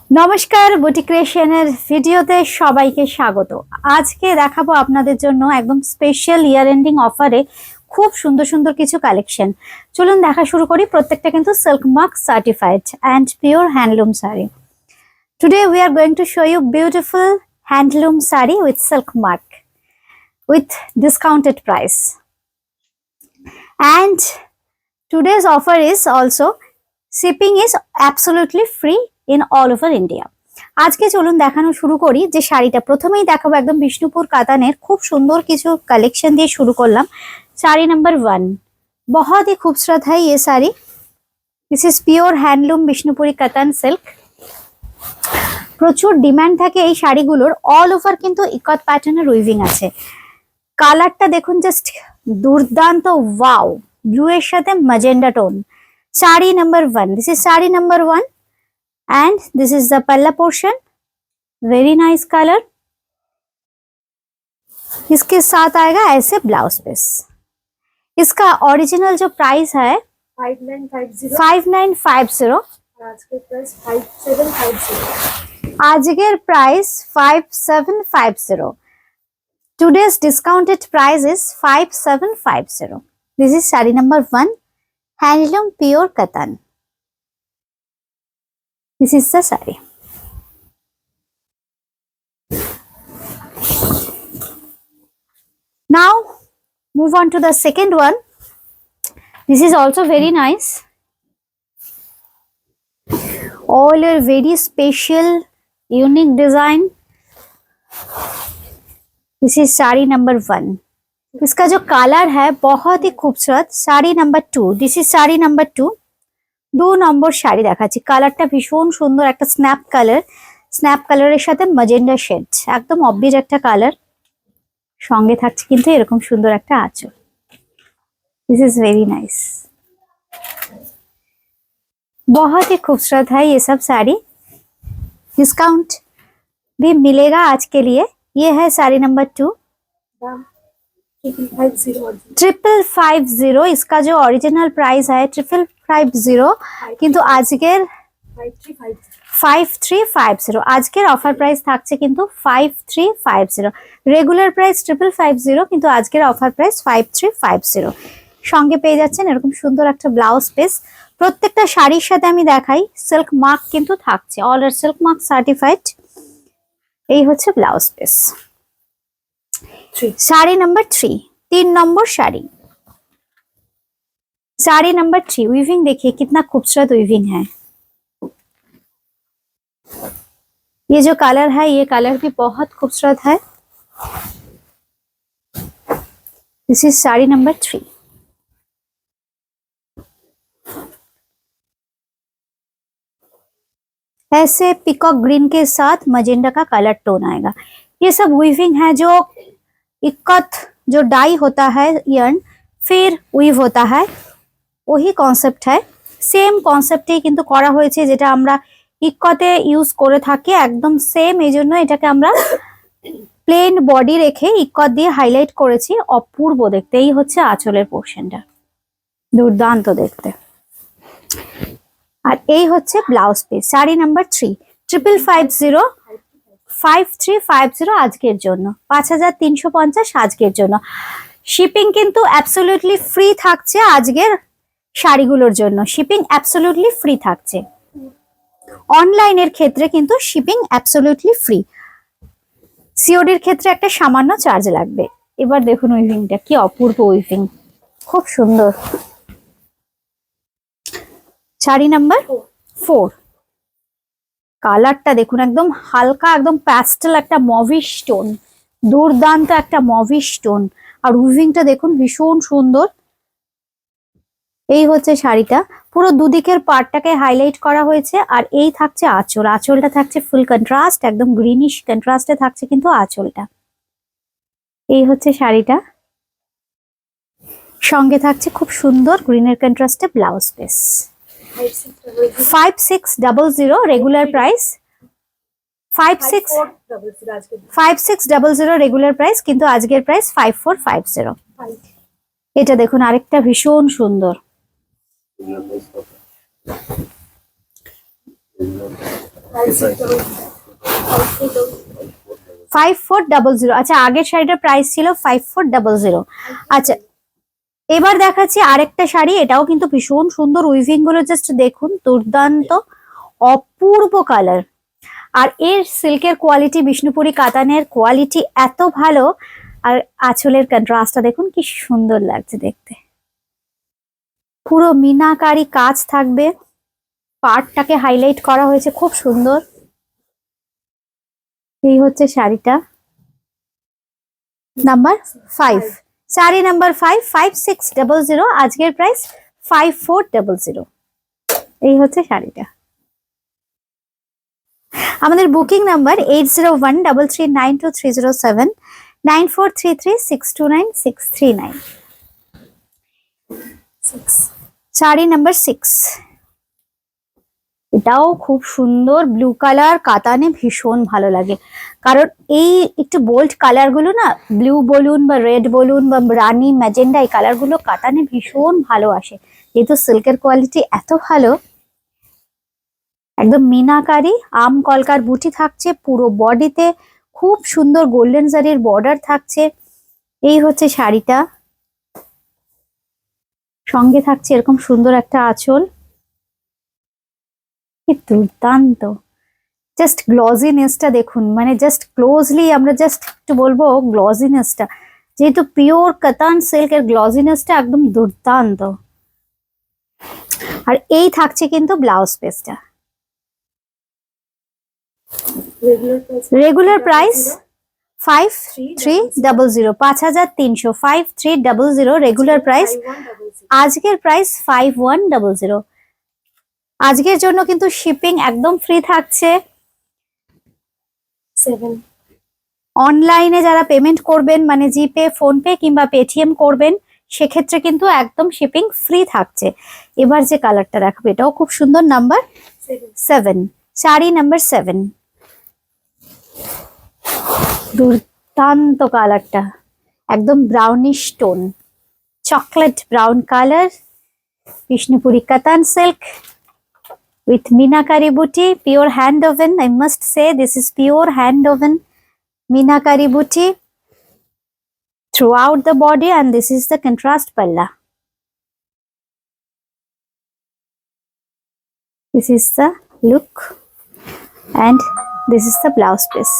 নমস্কার, বুটি ক্রিয়েশনের ভিডিওতে সবাইকে স্বাগত। আজকে দেখাবো আপনাদের জন্য একদম স্পেশাল ইয়ার এন্ডিং অফারে খুব সুন্দর সুন্দর কিছু কালেকশন। চলুন দেখা শুরু করি। প্রত্যেকটা কিন্তু silk mark certified and pure handloom sari. Today we are going to show you beautiful handloom sari with silk mark with discounted price. And today's offer is also shipping is absolutely free in all over India. আজকে চলুন দেখানো শুরু করি যে শাড়িটা প্রথমেই দেখাবো একদম বিষ্ণুপুর কাতানের খুব সুন্দর কিছু কালেকশন দিয়ে শুরু করলাম। শাড়ি নাম্বার 1 बहुत ही खूबसूरत है ये sari. This is pure handloom Bishnupuri কাতান সিল্ক। প্রচুর ডিমান্ড থাকে এই শাড়িগুলোর। অল ওভার কিন্তু ইকত প্যাটার্নের উইভিং আছে। কালারটা দেখুন জাস্ট দুর্দান্ত, ওয়াও, ব্লু এর সাথে magenta tone. Sari number 1, this is sari number 1 and this is the पल्ला पोर्शन। Very nice colour. इसके साथ आएगा ऐसे ब्लाउज पीस। इसका ओरिजिनल जो प्राइस है 5950। आज के price 5750। Today's discounted price is 5750. This is saree number 1, handloom pure cotton. This is the saree. Now move on to the second one. This is also very nice. All are very special, unique design. This is sari number 1। इसका जो colour है बहुत ही खूबसूरत। Sari number 2, this is sari number 2। 2 নম্বর শাড়ি দেখাচ্ছি। কালারটা ভীষণ সুন্দর, একটা স্ন্যাপ কালার। স্ন্যাপ কালারের সাথে ম্যাজেন্ডা শেড, একদম অবভিয়াস একটা কালার। সঙ্গে থাকছে কিন্তু এরকম সুন্দর একটা আঁচল। This is very nice. बहुत ही खूबसूरत है ये सब साड़ी। डिस्काउंट भी मिलेगा आज के लिए। ये है साड़ी नंबर 2, 5550। इसका जो ओरिजिनल प्राइस है 5550, किंतु आजकेर 5350। आजकेर ऑफर प्राइस থাকছে কিন্তু 5350। রেগুলার প্রাইস 5550, কিন্তু আজকের অফার প্রাইস 5350। সঙ্গে পেয়ে যাচ্ছেন এরকম সুন্দর একটা ব্লাউজ পিস। প্রত্যেকটা শাড়ির সাথে আমি দেখাই সিল্ক মার্ক কিন্তু থাকছে। অল আর সিল্ক মার্ক সার্টিফাইড। এই হচ্ছে blouse piece. Sari number 3, 3 number sari. Sari number 3, weaving देखिए कितना खूबसूरत वीविंग है। ये जो कलर है, ये कलर भी बहुत खूबसूरत है। This is sari number 3। ऐसे पिकॉक ग्रीन के साथ मजेंडा का कलर टोन आएगा। ये सब वीविंग है जो इक्कत जो डाई होता है यार्न, फिर উইভ होता है, वही कॉन्सेप्ट है। सेम কনসেপ্টেই কিন্তু করা হয়েছে, যেটা আমরা ইক্কতে ইউজ করে থাকি একদম সেম। এই জন্য এটাকে আমরা প্লেন বডি রেখে ইক্কত দিয়ে হাইলাইট করেছি। অপূর্ব দেখতে। এই হচ্ছে আঁচলের পোর্শনটা, দুর্দান্ত দেখতে। আর এই হচ্ছে ব্লাউজ পিস। শাড়ি নাম্বার 3, 5550, 5350 আজকের জন্য, 5350 আজকের জন্য। শিপিং কিন্তু অ্যাবসলিউটলি ফ্রি থাকছে আজকের শাড়িগুলোর জন্য। শিপিং অ্যাবসলিউটলি ফ্রি থাকছে। অনলাইনের ক্ষেত্রে কিন্তু শিপিং অ্যাবসলিউটলি ফ্রি। সিওডির ক্ষেত্রে একটা সামান্য চার্জ লাগবে। এবার দেখুন উইভিংটা, কি অপূর্ব উইভিং, খুব সুন্দর। শাড়ি নাম্বার 4। কালারটা দেখুন, একদম হালকা, একদম প্যাস্টেল একটা মভিশ টোন, দুর্দান্ত একটা মভিশ টোন। আর উইভিংটা দেখুন ভীষণ সুন্দর। এই হচ্ছে শাড়িটা, পুরো দুদিকের পার্টটাকে হাইলাইট করা হয়েছে। আর এই থাকছে আঁচল। আঁচলটা থাকছে ফুল কন্ট্রাস্ট, একদম গ্রিনিশ কন্ট্রাস্টে থাকছে কিন্তু আঁচলটা। এই হচ্ছে শাড়িটা, সঙ্গে থাকছে খুব সুন্দর গ্রিনের কন্ট্রাস্টে blouse piece. 5600 regular price, 5600 regular price, কিন্তু আজকের প্রাইস 5450। এটা দেখুন আরেকটা ভীষণ সুন্দর। 5400। আচ্ছা, আগের শাড়িটার প্রাইস ছিল 5400। আচ্ছা, এবার দেখাচ্ছি আরেকটা শাড়ি, এটাও কিন্তু ভীষণ সুন্দর, উইভিং গুলো জাস্ট দেখুন, দুর্দান্ত অপূর্ব কালার। আর এর সিল্কের কোয়ালিটি, বিষ্ণুপুরি কাতানের কোয়ালিটি এত ভালো, আর আঁচলের কন্ট্রাস্টটা দেখুন কি সুন্দর লাগছে দেখতে। পুরো মিনাকারি কাজ থাকবে, পার্টটাকে হাইলাইট করা হয়েছে খুব সুন্দর। এই হচ্ছে শাড়িটা, নাম্বার 5, শাড়ি নাম্বার 5, 5600। আজকের প্রাইস 5400। এই হচ্ছে শাড়িটা। আমাদের বুকিং নাম্বার 8013392307, 9433629639। শাড়ি নাম্বার 6, এটাও খুব সুন্দর ব্লু কালার, কাতানে ভীষণ ভালো লাগে, কারণ এই একটু বোল্ড কালার গুলো না, ব্লু বলুন বা রেড বলুন বা রানি ম্যাজেন্ডা, এই কালার গুলো কাতানে ভীষণ ভালো আসে, যেহেতু সিল্কের কোয়ালিটি এত ভালো। একদম মিনাকারি আম কলকার বুটি থাকছে পুরো বডিতে, খুব সুন্দর গোল্ডেন জারির বর্ডার থাকছে। এই হচ্ছে শাড়িটা, সঙ্গে থাকছে এরকম সুন্দর একটা আঁচল, কি দুর্দান্ত। জাস্ট গ্লজিনেসটা দেখুন, মানে জাস্ট ক্লোজলি আমরা জাস্ট একটু বলবো গ্লজিনেসটা, যেহেতু পিওর কাতান সিল্কের গ্লজিনেসটা একদম দুর্দান্ত। আর এই থাকছে কিন্তু ব্লাউজ পিসটা। Regular price 5300, 5300, 5300 regular price. আজকের প্রাইস 5100। আজকের জন্য কিন্তু শিপিং একদম ফ্রি থাকছে। অনলাইনে যারা পেমেন্ট করবেন, মানে জিপে, ফোনপে কিংবা পেটিএম করবেন, সেক্ষেত্রে কিন্তু একদম শিপিং ফ্রি থাকছে। এবার যে কালারটা দেখাবো, এটাও খুব সুন্দর, নাম্বার 7, শাড়ি নাম্বার 7। দুর্দান্ত কালারটা, একদম brownish tone, chocolate brown colour, Bishnupuri কাতান silk with Meenakari booty, pure hand woven. I must say this is pure hand woven Meenakari booty throughout the body, and this is the contrast palla. This is the look, and this is the blouse piece.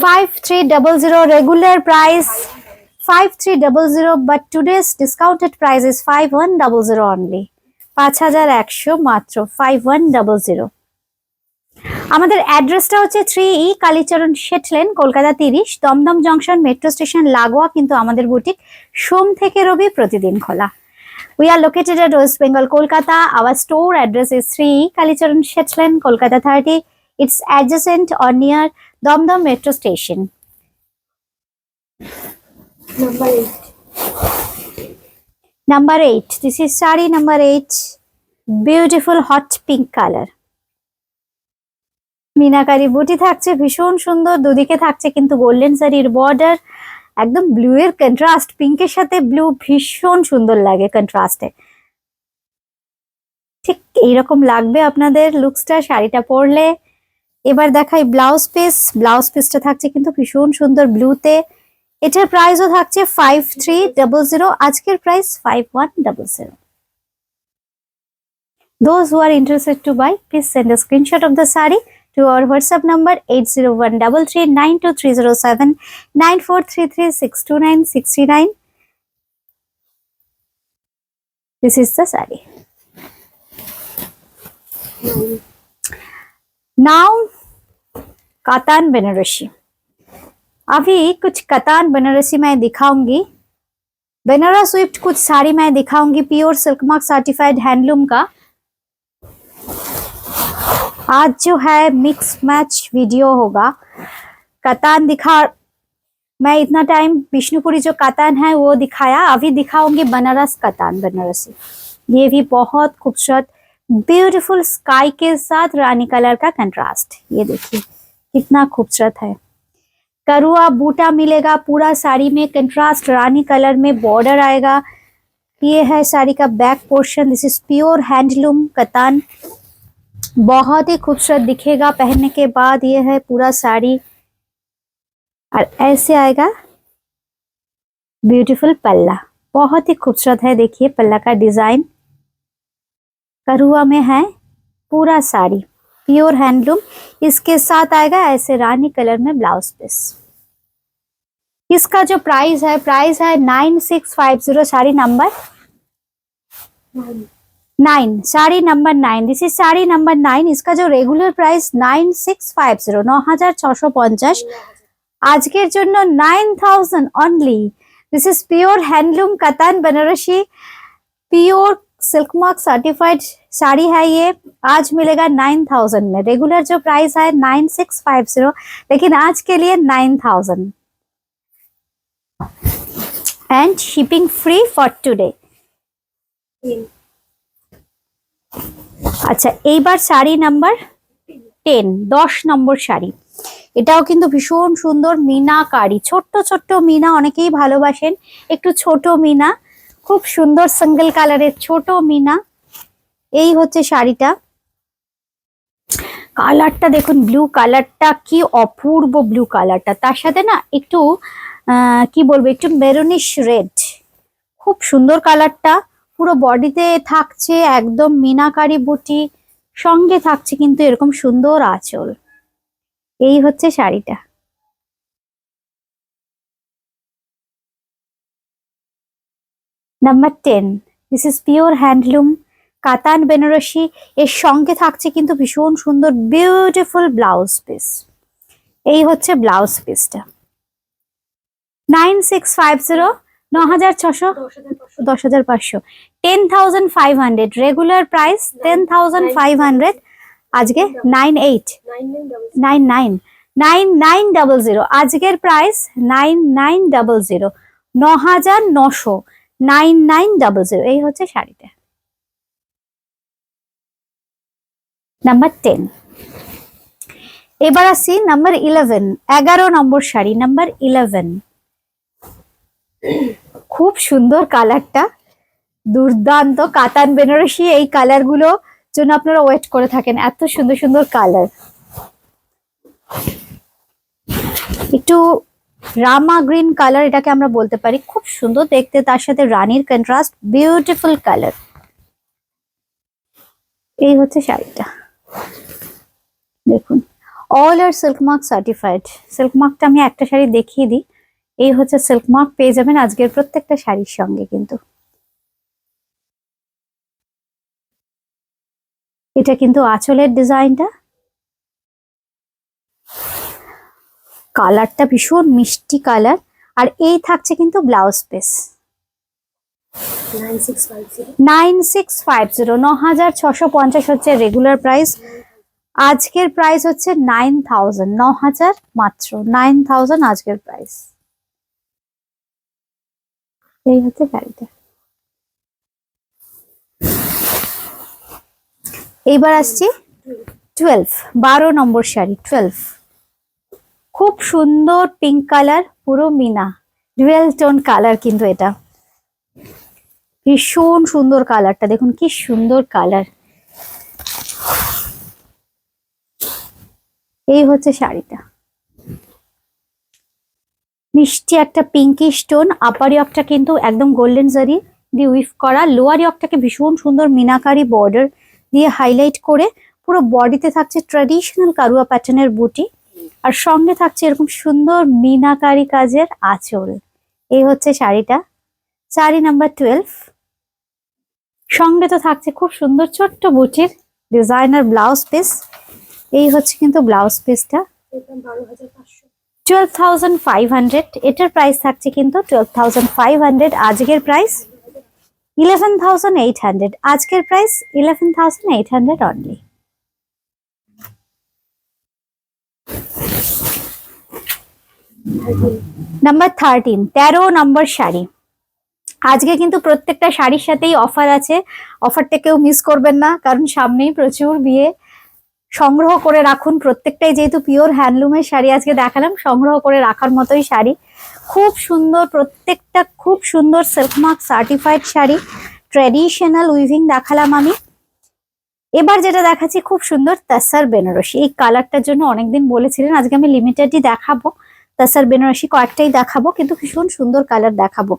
5300 regular price 5300, but today's discounted price is 5100 only. 5100 মাত্র, 5100। আমাদের অ্যাড্রেসটা হচ্ছে 3E Kalicharan Seth lane, Kolkata 30, Dum Dum junction metro station লাগোয়া কিন্তু আমাদের boutique সোম থেকে রবি প্রতিদিন খোলা। We are located at West Bengal, Kolkata. Our store address is 3E Kalicharan Seth lane, Kolkata 30. It's adjacent or near Domdom metro station. Number 8. This is saree number 8. Beautiful hot pink color. Meenakari বুটি থাকছে ভীষণ সুন্দর, দুদিকে থাকছে কিন্তু গোল্ডেন জারির border, একদম blue এর কন্ট্রাস্ট, পিঙ্কের সাথে ব্লু ভীষণ সুন্দর লাগে কন্ট্রাস্টে। ঠিক এইরকম লাগবে আপনাদের লুকসটা শাড়িটা পরলে। এবার দেখাই ব্লাউজ পিস। ব্লাউজ পিসটা থাকছে কিন্তু ভীষণ সুন্দর ব্লুতে। এটার প্রাইসও থাকছে 5300, আজকের price 5100। Those who are interested to buy, please send a screenshot of the saree to our WhatsApp number 8013392307, 9433629639. This is the saree. Now, katan Banarasi. अभी कुछ कातान बनारसी मैं दिखाऊंगी। बनारस स्विफ्ट कुछ साड़ी मैं दिखाऊंगी, pure silk mark certified handloom का। आज जो है मिक्स मैच वीडियो होगा। कातान दिखा, मैं इतना टाइम विष्णुपुरी जो कातान है वो दिखाया, अभी दिखाऊंगी बनारस कातान बनारसी। ये भी बहुत खूबसूरत ब्यूटीफुल स्काई के साथ रानी कलर का कंट्रास्ट, ये देखिए कितना खूबसूरत है। करुआ बूटा मिलेगा पूरा साड़ी में, कंट्रास्ट रानी कलर में बॉर्डर आएगा। ये है साड़ी का back portion. This is pure handloom katan. बहुत ही खूबसूरत दिखेगा पहनने के बाद। ये है पूरा साड़ी और ऐसे आएगा ब्यूटीफुल पल्ला। बहुत ही खूबसूरत है, देखिए पल्ला का डिजाइन करुआ में है। पूरा साड़ी प्योर हैंडलूम। इसके साथ आएगा ऐसे रानी कलर में ब्लाउज पीस। इसका जो प्राइस है 9650। Sari number 9, sari number 9। This is sari number 9। इसका जो रेगुलर प्राइस 9650, 9650। আজকের জন্য 9000 only. This is pure handloom katan Banarasi pure silk mark certified sari है ये। आज मिलेगा 9000 में। रेगुलर जो प्राइस है 9650, लेकिन आज के लिए 9000 and shipping free for today. আচ্ছা, এইবার শাড়ি নাম্বার 10, 10 নম্বর শাড়ি। এটাও কিন্তু ভীষণ সুন্দর মিনাকারি, ছোট্ট ছোট্ট মিনা অনেকেই ভালোবাসেন। একটু ছোট মিনা, খুব সুন্দর সিঙ্গেল কালারের ছোট মিনা। এই হচ্ছে শাড়িটা। কালারটা দেখুন, ব্লু কালারটা কি অপূর্ব ব্লু কালারটা। তার সাথে না একটু কি বলবো, একটু মেরুনিশ রেড। খুব সুন্দর কালারটা। পুরো বডিতে থাকছে একদম মিনাকারি বুটি, সঙ্গে থাকছে কিন্তু এরকম সুন্দর আঁচল। এই হচ্ছে শাড়িটা। Number 10, this is pure handloom কাতান বেনারসি। এর সঙ্গে থাকছে কিন্তু ভীষণ সুন্দর বিউটিফুল ব্লাউজ পিস। এই হচ্ছে ব্লাউজ পিসটা। 9650, 9600, 10500, 10500। Regular price 10500। আজকে 9900। আজকের প্রাইস 9900, 9900, 9900। এই হচ্ছে শাড়িটা। নাম্বার 10। এবার আসছি নাম্বার 11, 11 নম্বর শাড়ি। নাম্বার 11, খুব সুন্দর কালারটা, দুর্দান্ত কাতান বেনারসি। এই কালার গুলো জন্য আপনারা ওয়েট করে থাকেন, এত সুন্দর সুন্দর কালার। একটু রামা গ্রিন কালার এটাকে আমরা বলতে পারি, খুব সুন্দর দেখতে। তার সাথে রানীর কন্ট্রাস্ট, বিউটিফুল কালার। এই হচ্ছে শাড়িটা, দেখুন অল আর সিল্ক মার্ক সার্টিফাইড। সিল্ক মার্কটা আমি একটা শাড়ি দেখিয়ে দিই। এই হচ্ছে সিল্ক মার্ক, পেয়ে যাবেন আজকের প্রত্যেকটা শাড়ির সঙ্গে। কিন্তু এটা কিন্তু আঁচলের ডিজাইনটা। কালারটা ভীষণ মিষ্টি কালার। আর এই থাকছে কিন্তু ব্লাউজ পিস। 9650, 9650 হচ্ছে রেগুলার প্রাইস। আজকের প্রাইস হচ্ছে 9000, 9000 মাত্র, 9000 আজকের প্রাইস। এই হচ্ছে শাড়িটা। এইবার আসছি 12, 12 নম্বর শাড়ি। 12 খুব সুন্দর পিঙ্ক কালার, পুরো মিনা ডুয়েল টোন কালার। কিন্তু এটা ভীষণ সুন্দর কালারটা, দেখুন কি সুন্দর কালার। এই হচ্ছে শাড়িটা, মিষ্টি একটা পিঙ্কিশ টোন। আপার ইয়কটা কিন্তু একদম গোল্ডেন জারি দিয়ে উইভ করা। লোয়ার ইয়কটাকে ভীষণ সুন্দর মিনাকারি বর্ডার দিয়ে হাইলাইট করে পুরো বডিতে থাকছে ট্র্যাডিশনাল কারুয়া প্যাটার্নের বুটি। আর সঙ্গে থাকছে এরকম সুন্দর মিনাকারি কাজের আঁচল। এই হচ্ছে শাড়িটা, শাড়ি নাম্বার 12। সঙ্গে তো থাকছে খুব সুন্দর ছোট্ট বুটির ডিজাইনার ব্লাউজ পিস। এই হচ্ছে কিন্তু ব্লাউজ পিসটা। 12500। এটার প্রাইস থাকছে কিন্তু 12500। আজকের প্রাইস 11800। আজকের প্রাইস 11800 অনলি। নাম্বার 13, 13 নম্বর শাড়ি। আজকে কিন্তু প্রত্যেকটা শাড়ির সাথেই অফার আছে। অফারটা কেউ মিস করবেন না, কারণ সামনেই প্রচুর বিয়ে। সংগ্রহ করে রাখুন প্রত্যেকটাই, যেহেতু পিওর হ্যান্ডলুমের শাড়ি আজকে দেখালাম, সংগ্রহ করে রাখার মতোই শাড়ি। খুব সুন্দর প্রত্যেকটা, খুব সুন্দর silk mark certified sari. Traditional weaving দেখালাম আমি। এবার যেটা দেখাচ্ছি খুব সুন্দর তাসার বেনারসি, এই কালারটার জন্য অনেকদিন বলেছিলেন, আজকে আমি লিমিটেডই দেখাবো। তাসার বেনারসি কয়েকটাই দেখাবো, কিন্তু ভীষণ সুন্দর কালার দেখাবো।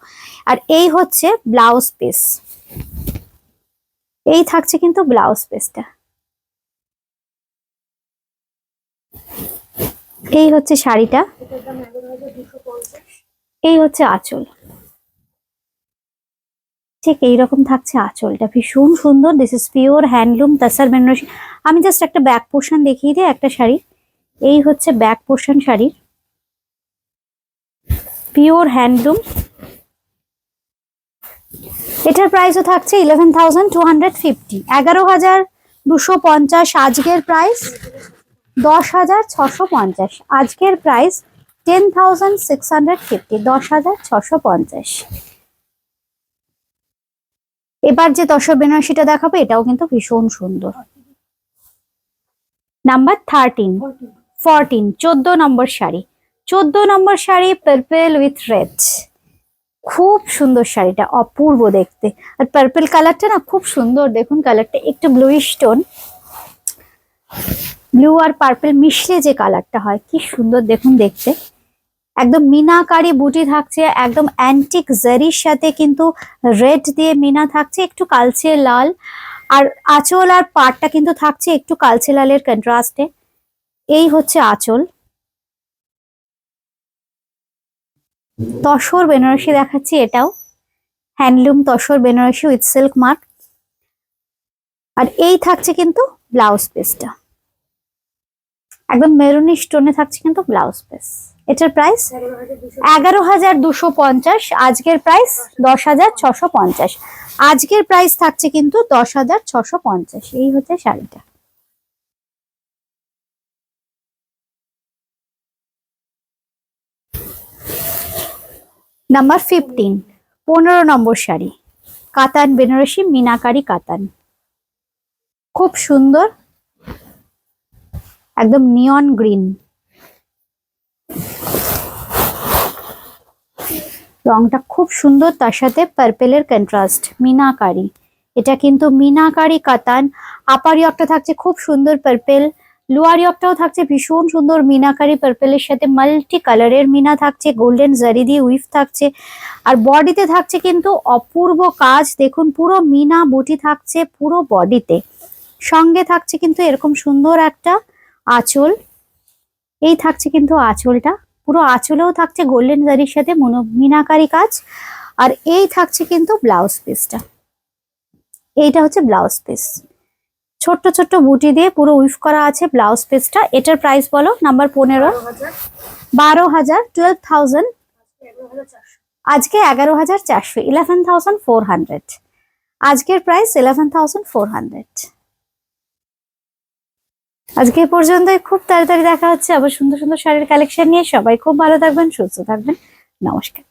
আর এই হচ্ছে ব্লাউজ পিস, এই থাকছে কিন্তু ব্লাউজ পিসটা। এই হচ্ছে শাড়িটা, এই হচ্ছে আঁচল, ঠিক এইরকম থাকছে আঁচলটা, ভীষণ সুন্দর। This is pure handloom তাসার Banarasi. আমি জাস্ট একটা ব্যাক পোর্শন দেখিয়ে দিই একটা শাড়ি। এই হচ্ছে ব্যাক পোর্শন শাড়ির, পিওর হ্যান্ডলুম। এটার প্রাইসও থাকছে 11,250, 11,250। আজকের প্রাইস 10,650, আজকের প্রাইস 10,650, 10,650। এবার যে তসর বেনারসিটা দেখাবো এটাও কিন্তু ভীষণ সুন্দর। Number 13, 14, 14 number sari, 14 number sari purple with red. খুব সুন্দর শাড়িটা, অপূর্ব দেখতে। আর পার্পল কালারটা না খুব সুন্দর, দেখুন কালারটা একটু ব্লুইশ টোন, ব্লু আর পার্পল মিশলে যে কালারটা হয় কি সুন্দর দেখুন দেখতে। একদম মিনাকারি বুটি থাকছে, একদম অ্যান্টিক জারির সাথে কিন্তু রেড দিয়ে মিনা থাকছে, একটু কালচে লাল। আর আঁচল আর পাড়টা কিন্তু থাকছে একটু কালচে লালের কন্ট্রাস্টে। এই হচ্ছে আঁচল। তসর বেনারসি দেখাচ্ছি, এটাও handloom tussar Benarasi with silk mark. আর এই থাকছে কিন্তু ব্লাউজ পিসটা, একদম মেরুনি স্টোনে থাকছে কিন্তু ব্লাউজ পিস। এটার প্রাইস 11,250, আজকের প্রাইস 10,650, আজকের প্রাইস থাকছে কিন্তু 10,650। এই হচ্ছে শাড়িটা। নাম্বার 15, 15 নম্বর শাড়ি, কাতান বেনারসি, মিনাকারি কাতান, খুব সুন্দর, একদম নিয়ন গ্রিন, রংটা খুব সুন্দর, তার সাথে পার্পেলের কন্ট্রাস্ট, মিনাকারি। এটা কিন্তু মিনাকারি কাতান। আপার ইয়কটা থাকছে খুব সুন্দর পার্পেল, লোয়ার ইয়কটাও থাকছে ভীষণ সুন্দর মিনাকারি পার্পেলের সাথে মাল্টি কালারের মিনা থাকছে, গোল্ডেন জারি দিয়ে উইফ থাকছে। আর বডিতে থাকছে কিন্তু অপূর্ব কাজ, দেখুন পুরো মিনা বুটি থাকছে পুরো বডিতে। সঙ্গে থাকছে কিন্তু এরকম সুন্দর একটা আঁচল, এই থাকছে কিন্তু আঁচলটা, পুরো আঁচলেও থাকছে গোল্ডেন জারির সাথে মিনাকারি কাজ। আর এই থাকছে কিন্তু ব্লাউজ পিসটা, এইটা হচ্ছে ব্লাউজ পিস, ছোট্ট ছোট্ট বুটি দিয়ে পুরো উইফ করা আছে ব্লাউজ পিসটা। এটার প্রাইস বলো নাম্বার 15, 12,000, 12,000, আজকে 11,400, 11,400, আজকের প্রাইস 11,400। আজকে পর্যন্তই, খুব তাড়াতাড়ি দেখা হচ্ছে আবার সুন্দর সুন্দর শাড়ির কালেকশন নিয়ে। সবাই খুব ভালো থাকবেন, সুস্থ থাকবেন, নমস্কার।